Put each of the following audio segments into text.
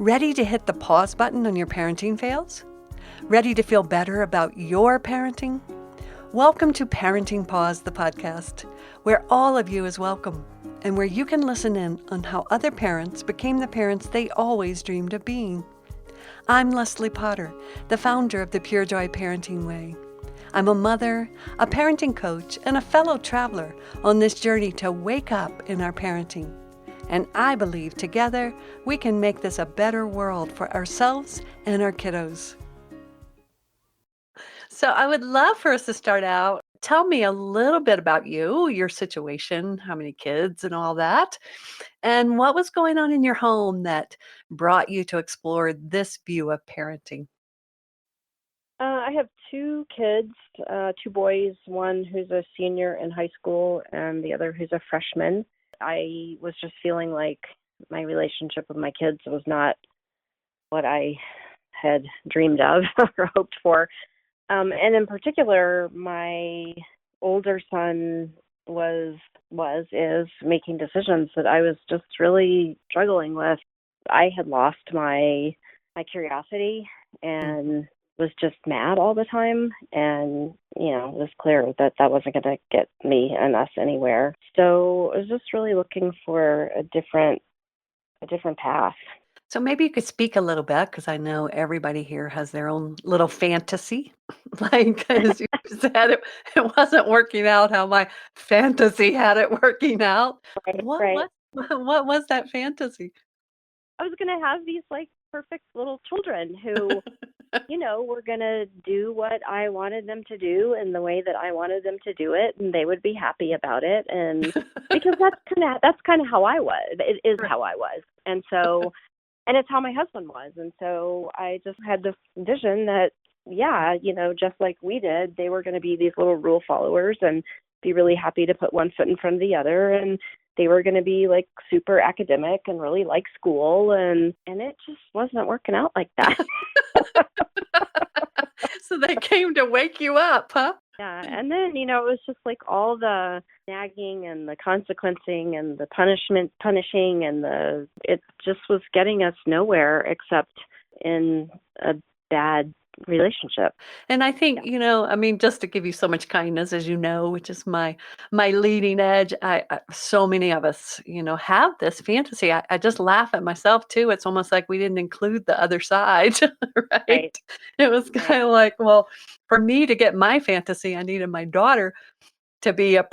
Ready to hit the pause button on your parenting fails? Ready to feel better about your parenting? Welcome to Parenting Pause, the podcast, where all of you is welcome and where you can listen in on how other parents became the parents they always dreamed of being. I'm Leslie Potter, the founder of the Pure Joy Parenting Way. I'm a mother, a parenting coach, and a fellow traveler on this journey to wake up in our parenting. And I believe together we can make this a better world for ourselves and our kiddos. So I would love for us to start out. Tell me a little bit about you, your situation, how many kids and all that, and what was going on in your home that brought you to explore this view of parenting. I have two kids, two boys, one who's a senior in high school and the other who's a freshman. I was just feeling like my relationship with my kids was not what I had dreamed of or hoped for. And in particular, my older son is making decisions that I was just really struggling with. I had lost my curiosity and was just mad all the time, and it was clear that wasn't going to get me and us anywhere. So I was just really looking for a different path. So maybe you could speak a little bit, because I know everybody here has their own little fantasy. Like, as you said, it wasn't working out how my fantasy had it working out. What Right. what what was that fantasy? I was going to have these perfect little children who were going to do what I wanted them to do in the way that I wanted them to do it, and they would be happy about it. And because that's kind of how I was. It is Right. how I was. And so, and it's how my husband was. And so I just had this vision that, just like we did, they were going to be these little rule followers and be really happy to put one foot in front of the other. And they were going to be super academic and really like school. And it just wasn't working out like that. So they came to wake you up, huh? Yeah, and then, it was just all the nagging and the consequencing and the punishing and it just was getting us nowhere except in a bad relationship. And I think, just to give you so much kindness, as you know, which is my leading edge, so many of us, have this fantasy. I just laugh at myself too. It's almost like we didn't include the other side, right? Right. It was kind of like, well, for me to get my fantasy, I needed my daughter to be a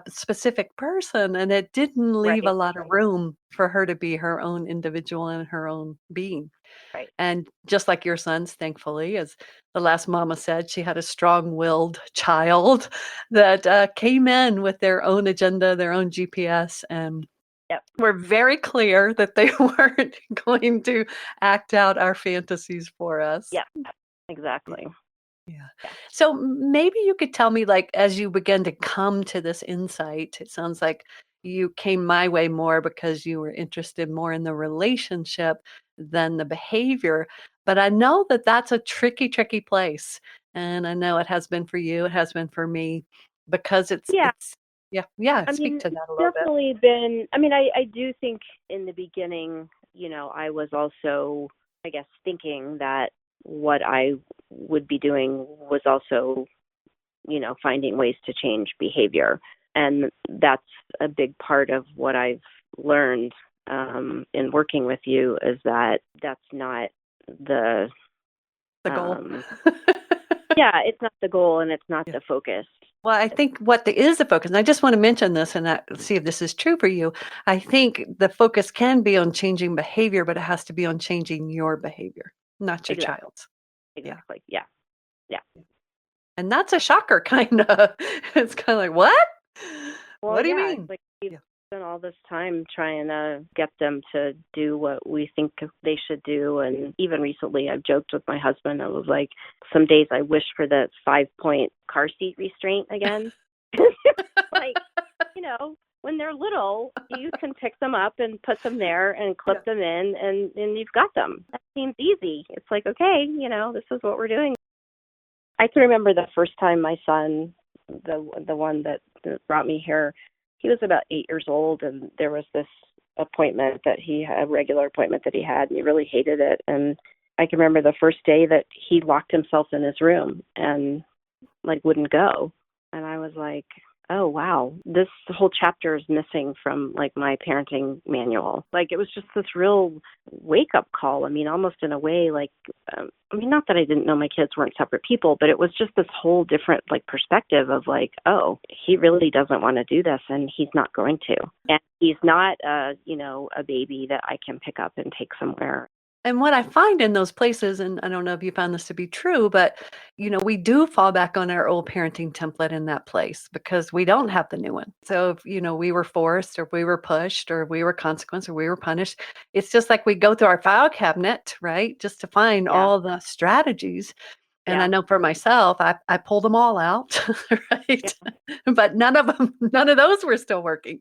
specific person, and it didn't leave a Right. lot of room for her to be her own individual and her own being. Right. And just like your sons, thankfully, as the last mama said, she had a strong-willed child that came in with their own agenda, their own GPS, and Yep. were very clear that they weren't going to act out our fantasies for us. Yeah, exactly. Yeah. Yeah. So maybe you could tell me, like, as you begin to come to this insight, it sounds like you came my way more because you were interested more in the relationship than the behavior. But I know that that's a tricky, tricky place. And I know it has been for you. It has been for me because Yeah. yeah. I Speak mean, to it's that a little bit. definitely been, I do think in the beginning, I was also, I guess, thinking that what I would be doing was also, finding ways to change behavior. And that's a big part of what I've learned in working with you is that that's not the, The goal. it's not the goal and it's not Yeah. the focus. Well, I think what the is the focus, and I just want to mention this and see if this is true for you. I think the focus can be on changing behavior, but it has to be on changing your behavior, not your Exactly. child's. Yeah. Exactly. Yeah. Yeah. And that's a shocker, kind of. It's kind of like, what? Well, What do you yeah, it's mean? like we've Yeah. spent all this time trying to get them to do what we think they should do. And even recently, I've joked with my husband. I was like, some days I wish for the 5-point car seat restraint again. Like, when they're little, you can pick them up and put them there and clip them in, and you've got them. That seems easy. It's like, okay, this is what we're doing. I can remember the first time my son, the one that brought me here, he was about 8 years old, and there was this appointment that he had, a regular appointment that he had, and he really hated it. And I can remember the first day that he locked himself in his room and like wouldn't go. And I was like, oh wow, this whole chapter is missing from like my parenting manual. Like it was just this real wake up call. I mean, almost in a way, like, I mean, not that I didn't know my kids weren't separate people, but it was just this whole different like perspective of like, oh, he really doesn't want to do this, and he's not going to, and he's not, a baby that I can pick up and take somewhere. And what I find in those places, and I don't know if you found this to be true, but we do fall back on our old parenting template in that place because we don't have the new one. So if we were forced or we were pushed or we were consequenced or we were punished, it's just like we go through our file cabinet, right? Just to find Yeah, all the strategies. And I yeah, know for myself, I pulled them all out, right? yeah. But none of those were still working.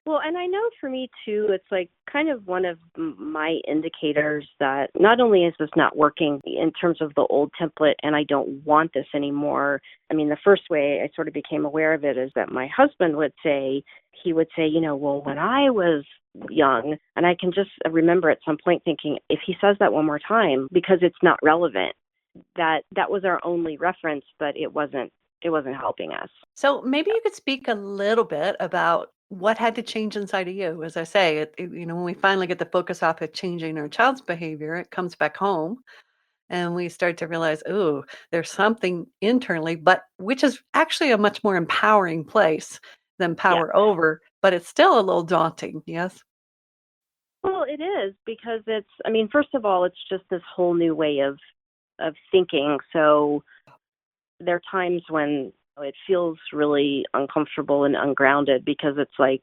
Well, and I know for me too, it's like kind of one of my indicators that not only is this not working in terms of the old template and I don't want this anymore. I mean, the first way I sort of became aware of it is that my husband would say, well, when I was young, and I can just remember at some point thinking, if he says that one more time, because it's not relevant, that was our only reference, but it wasn't helping us. So maybe you could speak a little bit about what had to change inside of you. As I say, when we finally get the focus off of changing our child's behavior, it comes back home and we start to realize, oh, there's something internally, but which is actually a much more empowering place than Yeah. power over, but it's still a little daunting. Yes. Well, it is because I mean, first of all, it's just this whole new way of thinking. So there are times when it feels really uncomfortable and ungrounded because it's like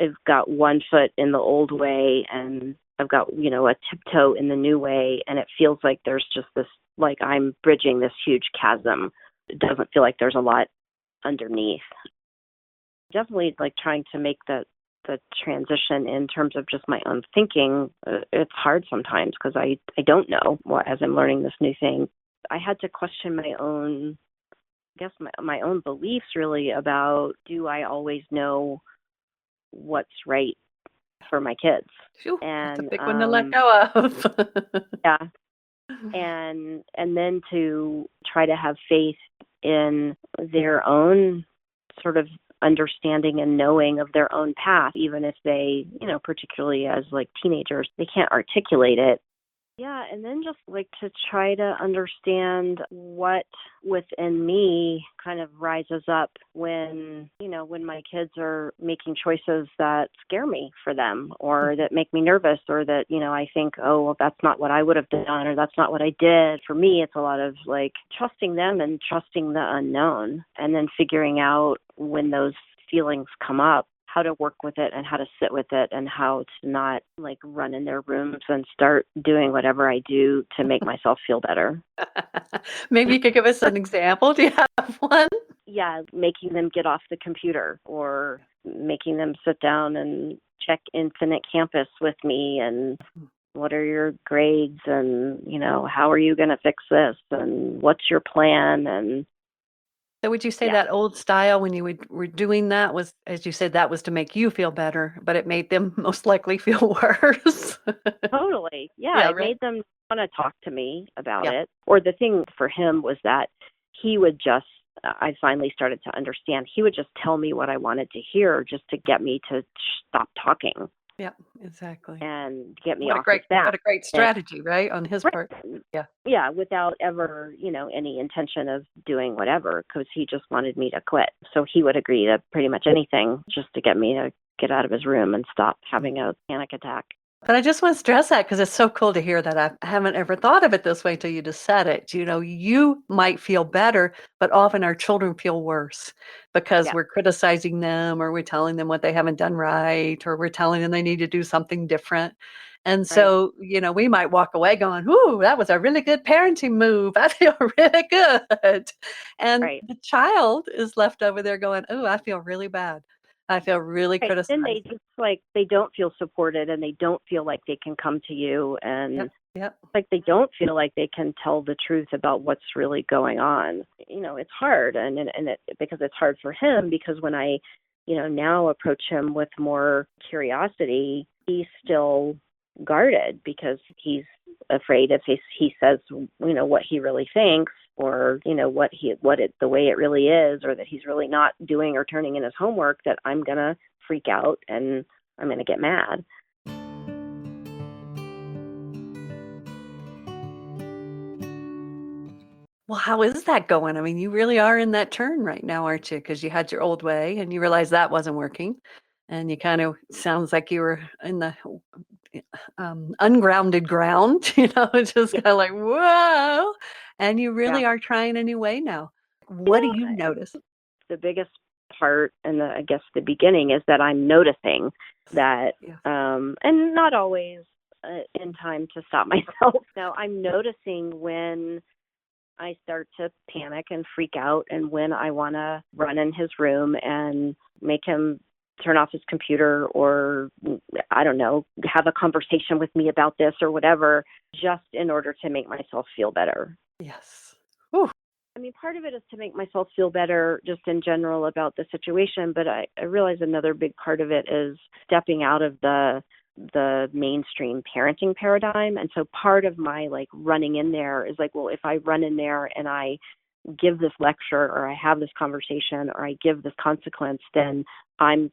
I've got one foot in the old way and I've got, a tiptoe in the new way. And it feels like there's just this, like I'm bridging this huge chasm. It doesn't feel like there's a lot underneath. Definitely like trying to make the transition in terms of just my own thinking. It's hard sometimes because I don't know as I'm learning this new thing. I had to question my own, I guess my own beliefs really about, do I always know what's right for my kids? Phew, that's a And big one to let go of. yeah, and then to try to have faith in their own sort of understanding and knowing of their own path, even if they, particularly as like teenagers, they can't articulate it. Yeah, and then just like to try to understand what within me kind of rises up when my kids are making choices that scare me for them or that make me nervous or that, I think, oh, well, that's not what I would have done or that's not what I did. For me, it's a lot of like trusting them and trusting the unknown and then figuring out when those feelings come up, how to work with it and how to sit with it and how to not like run in their rooms and start doing whatever I do to make myself feel better. Maybe you could give us an example. Do you have one? Yeah, making them get off the computer or making them sit down and check Infinite Campus with me and what are your grades and, how are you going to fix this and what's your plan? And So would you say yeah, that old style when were doing that was, as you said, that was to make you feel better, but it made them most likely feel worse? totally. Yeah, Yeah, it right? made them want to talk to me about Yeah. it. Or the thing for him was that he would just, I finally started to understand, he would just tell me what I wanted to hear just to get me to stop talking Yeah, exactly. and get me What a off his great back. what a great And, strategy, right, on his right, part. Yeah. yeah, without ever, any intention of doing whatever, because he just wanted me to quit. So he would agree to pretty much anything just to get me to get out of his room and stop having a panic attack. But I just want to stress that because it's so cool to hear that. I haven't ever thought of it this way till you just said it. You might feel better, but often our children feel worse because Yeah, we're criticizing them or we're telling them what they haven't done right or we're telling them they need to do something different. And right, so, we might walk away going, "Ooh, that was a really good parenting move. I feel really good." And right. the child is left over there going, "Oh, I feel really bad. I feel really Right. Then they criticized." just like they don't feel supported and they don't feel like they can come to you and Yep. Yep. like they don't feel like they can tell the truth about what's really going on. It's hard and it because it's hard for him because when I now approach him with more curiosity, he's still guarded because he's afraid if he says, what he really thinks, or, the way it really is, or that he's really not doing or turning in his homework, that I'm going to freak out and I'm going to get mad. Well, how is that going? I mean, you really are in that turn right now, aren't you? Because you had your old way and you realized that wasn't working. And you kind of sounds like you were in the ungrounded ground, just Yeah. kind of like, whoa. And you Yeah. really are trying a new way now. What do you notice? The biggest part, and I guess the beginning, is that I'm noticing that, Yeah. and not always in time to stop myself. Now, I'm noticing when I start to panic and freak out, and when I want to run in his room and make him turn off his computer, or, I don't know, have a conversation with me about this or whatever, just in order to make myself feel better. Yes. Whew. I mean, part of it is to make myself feel better just in general about the situation, but I realize another big part of it is stepping out of the mainstream parenting paradigm. And so part of my running in there is well, if I run in there and I give this lecture, or I have this conversation, or I give this consequence, then I'm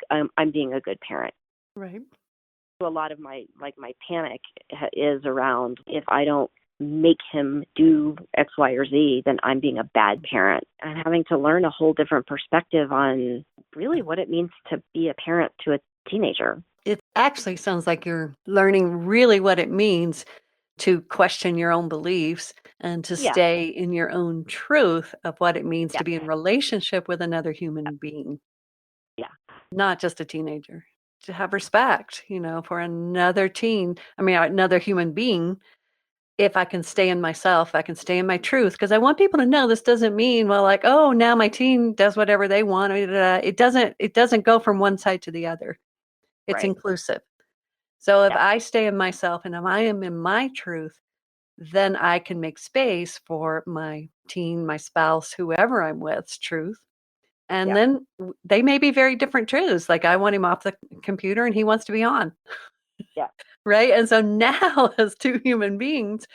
being a good parent. Right. So a lot of my panic is around, if I don't make him do X, Y, or Z, then I'm being a bad parent. I'm having to learn a whole different perspective on really what it means to be a parent to a teenager. It actually sounds like you're learning really what it means to question your own beliefs and to Yeah. stay in your own truth of what it means Yeah. to be in relationship with another human being. Yeah. Not just a teenager. To have respect, for another another human being. If I can stay in myself, I can stay in my truth, because I want people to know this doesn't mean, well, oh, now my teen does whatever they want. It doesn't go from one side to the other. It's Right. inclusive. So if Yeah. I stay in myself and if I am in my truth, then I can make space for my teen, my spouse, whoever I'm with's truth. And Yeah. then they may be very different truths. Like, I want him off the computer and he wants to be on. Yeah. Right. And so now, as two human beings,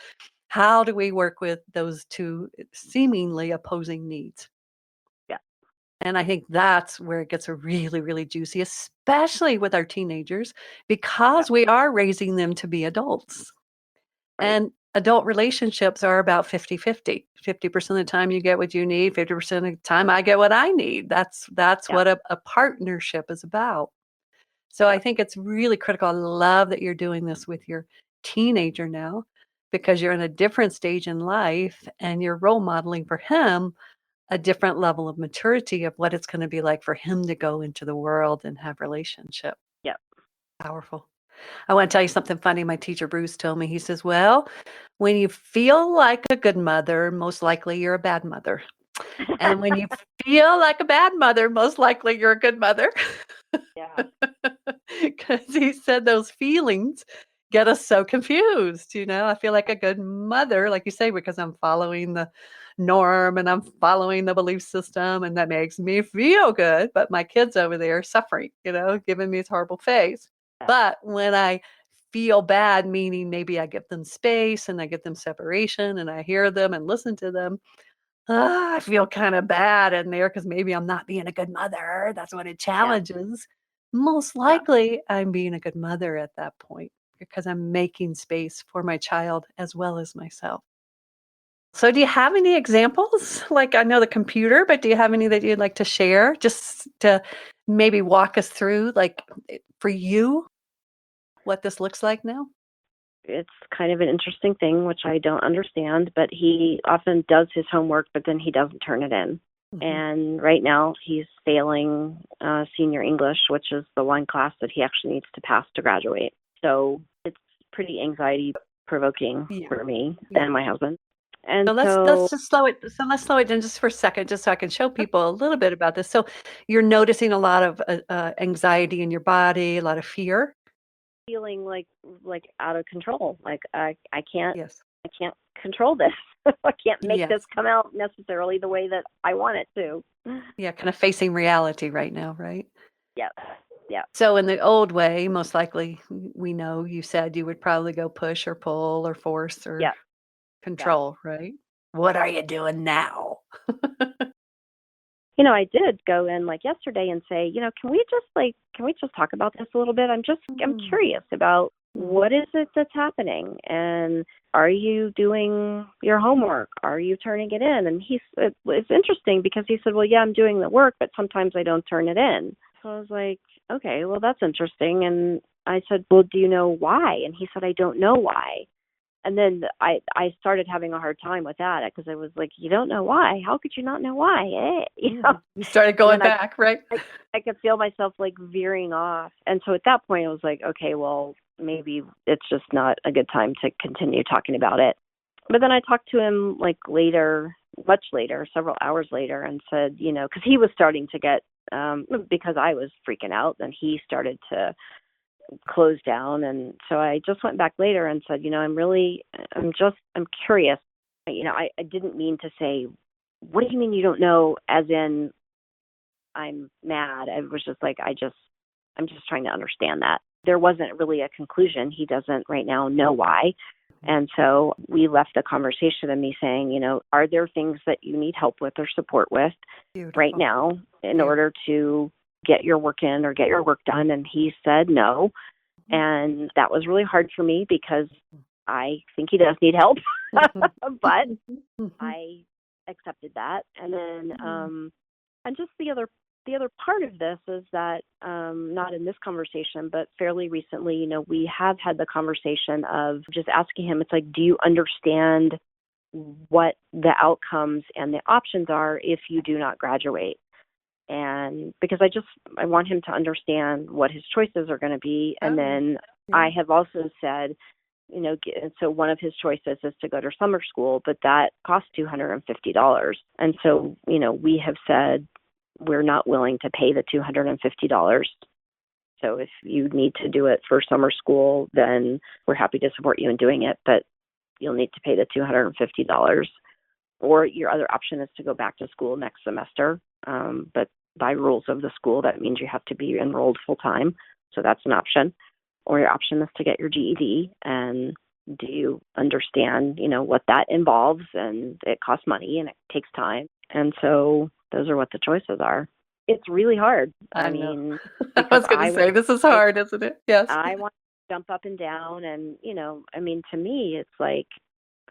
how do we work with those two seemingly opposing needs? Yeah. And I think that's where it gets really, really juicy, especially with our teenagers, Yeah. because we are raising them to be adults. Right. And adult relationships are about 50-50. 50% of the time you get what you need, 50% of the time I get what I need. That's Yeah. what a partnership is about. So I Yeah. think it's really critical. I love that you're doing this with your teenager now, because you're in a different stage in life and you're role modeling for him a different level of maturity of what it's going to be like for him to go into the world and have relationship. Yeah. Powerful. I want to tell you something funny. My teacher Bruce told me, he says, well, when you feel like a good mother, most likely you're a bad mother. And when you feel like a bad mother, most likely you're a good mother. Yeah. Because he said those feelings get us so confused. I feel like a good mother, like you say, because I'm following the norm and I'm following the belief system, and that makes me feel good. But my kids over there are suffering, giving me this horrible face. But when I feel bad, meaning maybe I give them space and I give them separation and I hear them and listen to them, I feel kind of bad in there because maybe I'm not being a good mother. That's what it Yeah. challenges. Most Yeah. likely, I'm being a good mother at that point because I'm making space for my child as well as myself. So, do you have any examples? Like, I know the computer, but do you have any that you'd like to share, just to maybe walk us through, like, for you, what this looks like now? It's kind of an interesting thing, which I don't understand, but he often does his homework, but then he doesn't turn it in. Mm-hmm. And right now he's failing senior English, which is the one class that he actually needs to pass to graduate. So it's pretty anxiety provoking for me and my husband. And So let's just slow it. So let's slow it down just for a second, just so I can show people a little bit about this. So you're noticing a lot of anxiety in your body, a lot of fear. feeling like out of control. Like I can't Yes. control this. I can't make this Yes. come out necessarily the way that I want it to. Yeah, kind of facing reality right now, right? Yeah. Yeah. So in the old way, most likely, we know you said you would probably go push or pull or force or Yeah. Yeah. control, right? What are you doing now? I did go in like yesterday and say, can we just talk about this a little bit? I'm Mm, curious about mm, what is it that's happening, and are you doing your homework? Are you turning it in? And it's interesting because he said, well, yeah, I'm doing the work, but sometimes I don't turn it in. So I was like, okay, well, that's interesting. And I said, well, do you know why? And he said, I don't know why. And then I started having a hard time with that because I was like, you don't know why? How could you not know why? You started And going then back, right? I could feel myself like veering off. And so at that point, I was like, okay, well, maybe it's just not a good time to continue talking about it. But then I talked to him like later, much later, several hours later, and said, because he was starting to get, because I was freaking out, then he started to closed down. And so I just went back later and said, I'm curious. I didn't mean to say, what do you mean you don't know? As in, I'm mad. I was just like, I'm just trying to understand that. There wasn't really a conclusion. He doesn't right now know why. And so we left the conversation and me saying, are there things that you need help with or support with right Beautiful. now in Beautiful. order to get your work in or get your work done? And he said no. And that was really hard for me because I think he does need help. But I accepted that. And then and just the other part of this is that not in this conversation, but fairly recently, we have had the conversation of just asking him, it's like, do you understand what the outcomes and the options are if you do not graduate? And because I want him to understand what his choices are going to be. And Oh, then yeah. I have also said, so one of his choices is to go to summer school, but that costs $250. And so, we have said we're not willing to pay the $250. So if you need to do it for summer school, then we're happy to support you in doing it, but you'll need to pay the $250. Or your other option is to go back to school next semester. But by rules of the school, that means you have to be enrolled full time. So that's an option. Or your option is to get your GED. And do you understand, what that involves? And it costs money and it takes time. And so those are what the choices are. It's really hard. I I know. mean, I because was going to say, this is hard, isn't it? Yes. I want to jump up and down. And, to me, it's like,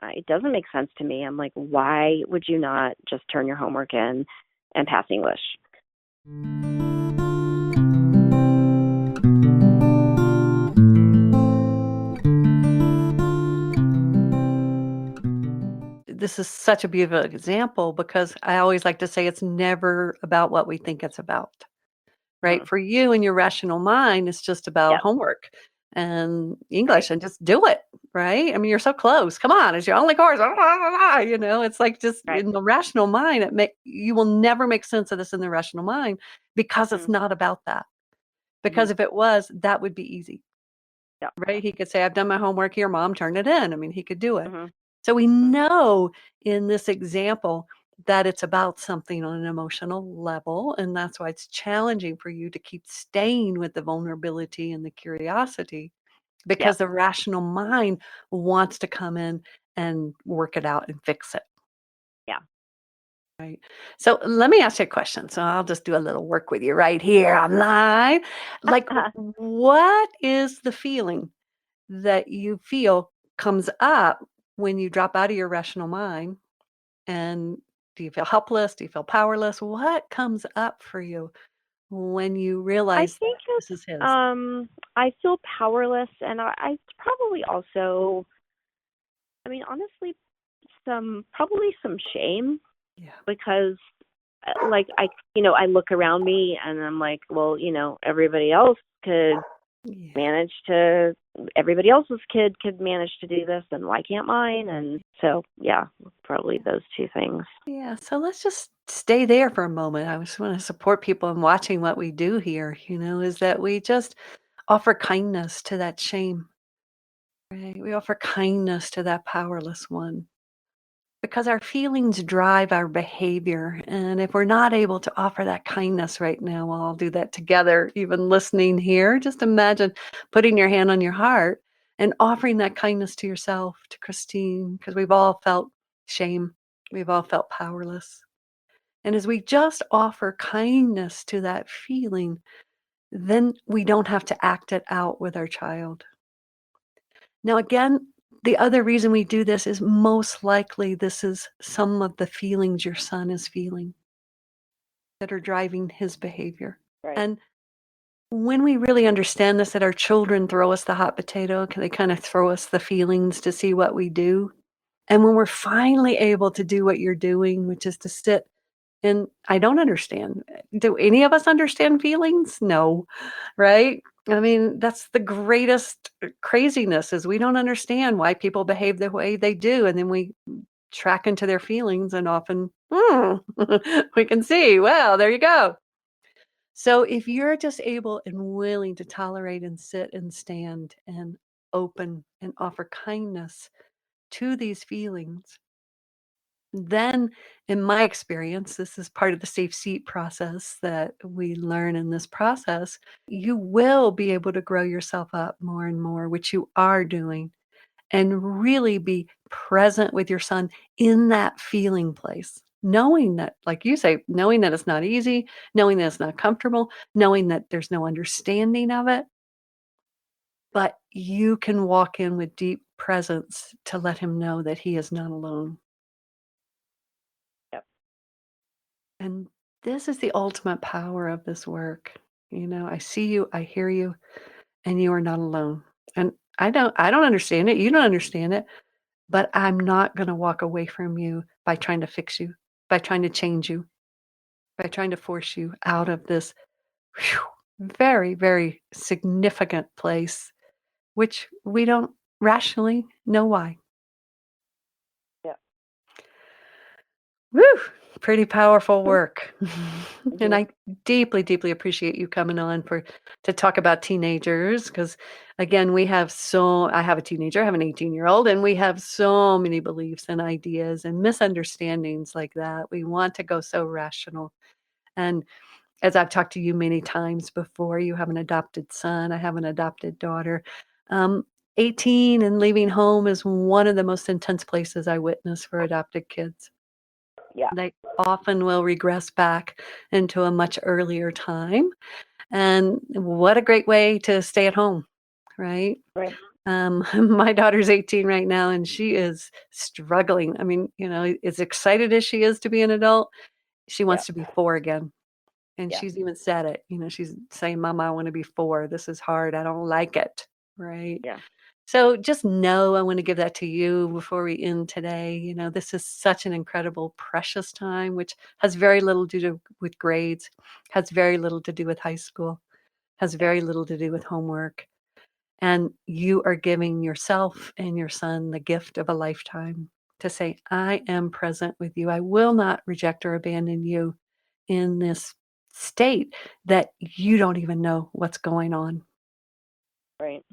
it doesn't make sense to me. I'm like, why would you not just turn your homework in and pass English? This is such a beautiful example because I always like to say it's never about what we think it's about, right? Mm. For you and your rational mind, it's just about Yep. homework and Right. English and just do it, right? I mean, you're so close. Come on, it's your only course. It's like just Right. in the rational mind, you will never make sense of this in the rational mind because it's Mm. not about that. Mm-hmm. Because if it was, that would be easy, Yep. right? He could say, I've done my homework here, mom, turn it in. I mean, he could do it. Mm-hmm. So we Mm-hmm. know in this example that it's about something on an emotional level. And that's why it's challenging for you to keep staying with the vulnerability and the curiosity Yep. because the rational mind wants to come in and work it out and fix it. Yeah. Right. So let me ask you a question. So I'll just do a little work with you right here online. Like, what is the feeling that you feel comes up when you drop out of your rational mind? And do you feel helpless? Do you feel powerless? What comes up for you when you I realize think this it's is his? I feel powerless, and I probably also, honestly, probably some shame Yeah. because like I look around me and I'm like, well, everybody else could Yeah. manage to everybody else's kid could manage to do this, and why can't mine? And so yeah, probably those two things. Yeah. So let's just stay there for a moment. I just want to support people in watching what we do here, is that we just offer kindness to that shame, right? We offer kindness to that powerless one. because our feelings drive our behavior. And if we're not able to offer that kindness right now, we'll all do that together, even listening here. Just imagine putting your hand on your heart and offering that kindness to yourself, to Christine, because we've all felt shame. We've all felt powerless. And as we just offer kindness to that feeling, then we don't have to act it out with our child. Now, again, the other reason we do this is most likely this is some of the feelings your son is feeling that are driving his behavior. Right. And when we really understand this, that our children throw us the hot potato, they kind of throw us the feelings to see what we do. And when we're finally able to do what you're doing, which is to sit and I don't understand. Do any of us understand feelings? No, right? I mean, that's the greatest craziness is we don't understand why people behave the way they do. And then we track into their feelings and often we can see, well, there you go. So if you're just able and willing to tolerate and sit and stand and open and offer kindness to these feelings, then in my experience, this is part of the safe seat process that we learn in this process, you will be able to grow yourself up more and more, which you are doing, and really be present with your son in that feeling place. Knowing that, like you say, knowing that it's not easy, knowing that it's not comfortable, knowing that there's no understanding of it, but you can walk in with deep presence to let him know that he is not alone. Yep. And this is the ultimate power of this work. You know, I see you, I hear you, and you are not alone. And I don't understand it. You don't understand it, but I'm not going to walk away from you by trying to fix you, by trying to change you, by trying to force you out of this whew, very, very significant place, which we don't rationally know why. Yep. Woo! Pretty powerful work. And Mm-hmm. I deeply, deeply appreciate you coming on to talk about teenagers because again, I have a teenager, I have an 18-year-old, and we have so many beliefs and ideas and misunderstandings like that. We want to go so rational. And as I've talked to you many times before, you have an adopted son, I have an adopted daughter. Um, 18 and leaving home is one of the most intense places I witness for adopted kids. Yeah. They often will regress back into a much earlier time. And what a great way to stay at home, right? Right. My daughter's 18 right now, and she is struggling. I mean, as excited as she is to be an adult, she Yeah. wants to be 4 again. And Yeah. she's even said it. She's saying, Mama, I want to be 4. This is hard. I don't like it. Right. Yeah. So just know I want to give that to you before we end today. This is such an incredible, precious time, which has very little to do with grades, has very little to do with high school, has very little to do with homework. And you are giving yourself and your son the gift of a lifetime to say, I am present with you. I will not reject or abandon you in this state that you don't even know what's going on. Right.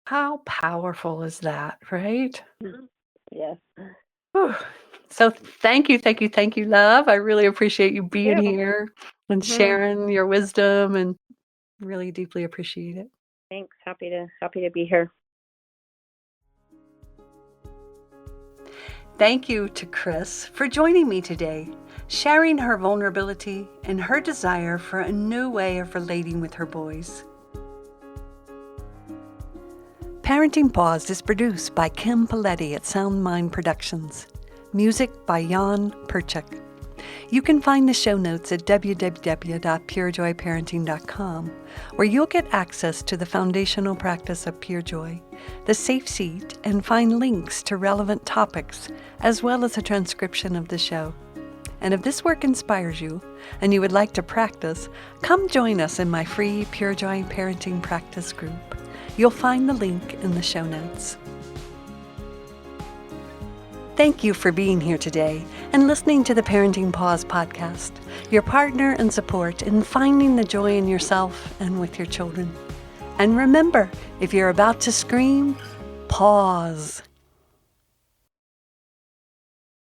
How powerful is that, right? Yes. Whew. So thank you, love. I really appreciate you being Yeah. here and Mm-hmm. sharing your wisdom and really deeply appreciate it. Thanks. Happy to be here. Thank you to Chris for joining me today, sharing her vulnerability and her desire for a new way of relating with her boys. Parenting Paused is produced by Kim Paletti at Sound Mind Productions. Music by Jan Perchik. You can find the show notes at www.purejoyparenting.com, where you'll get access to the foundational practice of Pure Joy, the safe seat, and find links to relevant topics, as well as a transcription of the show. And if this work inspires you, and you would like to practice, come join us in my free Pure Joy Parenting Practice group. You'll find the link in the show notes. Thank you for being here today and listening to the Parenting Pause podcast, your partner and support in finding the joy in yourself and with your children. And remember, if you're about to scream, pause.